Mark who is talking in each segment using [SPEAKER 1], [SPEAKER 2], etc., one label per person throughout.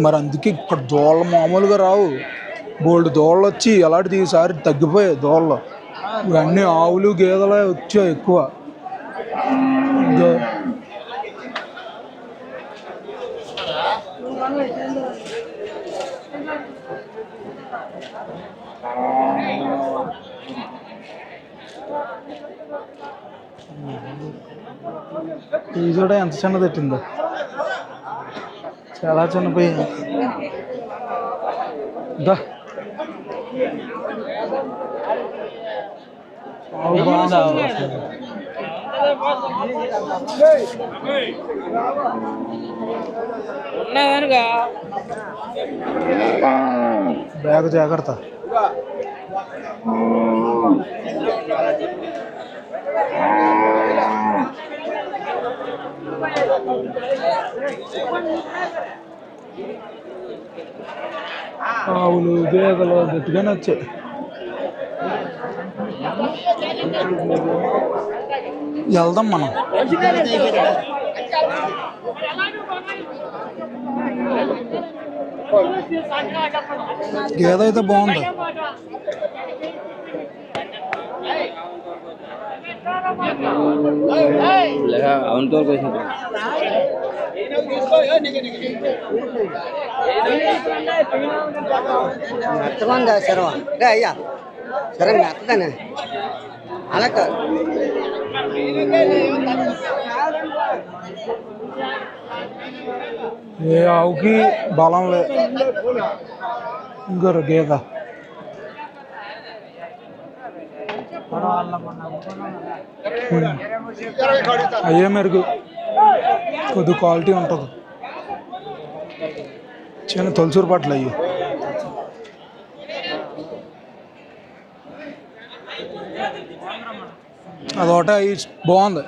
[SPEAKER 1] మరి అందుకే ఇక్కడ దోళ్ళ మామూలుగా రావు. బోల్డ్ దోళ్ళు వచ్చి ఎలాంటిది ఈసారి తగ్గిపోయాయి దోళ్ళు. ఇవన్నీ ఆవులు గేదెలే వచ్చాయి ఎక్కువ. ఇది కూడా ఎంత చిన్నది పెట్టిందో, చాలా చిన్నపోయి. బ్యాగ్ జాగ్రత్త. ఆవులు గేదెలు గట్టిగానే వచ్చాయి. వెళ్దాం మనం. గేదె అయితే బాగుంది.
[SPEAKER 2] మెత్తగా శరవ అయ్యా సరే మెత్తగానే అలా
[SPEAKER 1] ఏ ఆవుకి బలం లేదు. ఇంకోరు గేద అయ్యే మెరుగు, కొద్ది క్వాలిటీ ఉంటుంది. చిన్న తొలసూరు పట్ల అయ్యి అదొకటి అవి బాగుంది.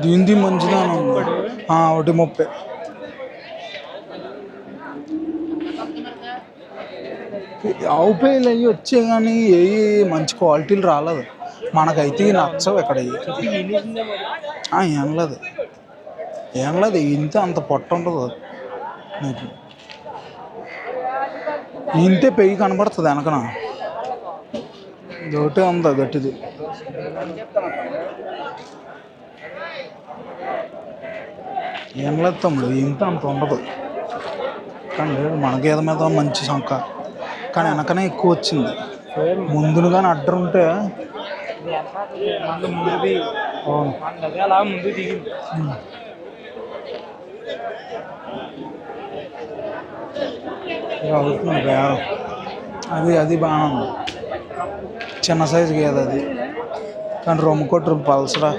[SPEAKER 1] దీనిది మంచిదాని ఉంది. 130. ఆవు పేలు అవి వచ్చాయి కానీ ఏ మంచి క్వాలిటీలు రాలేదు. మనకైతే నచ్చవు ఇక్కడ. ఏం లేదు ఇంత అంత పొట్ట ఉంటుంది నీకు. ఇంతే పెయ్యి కనపడుతుంది వెనకన. ఒకటే ఉందా గట్టిది. ఏం లేదు తమ్ముడు, ఇంత అంత ఉండదు. కానీ మనగేద మీద మంచి సంక, కానీ వెనకనే ఎక్కువ వచ్చింది. ముందును కానీ అడ్డరు ఉంటే అవుతుంది బేరం. అది బాగానే ఉంది. చిన్న సైజు గేదె అది, కానీ రొమ్ము కొట్టు పల్సరా.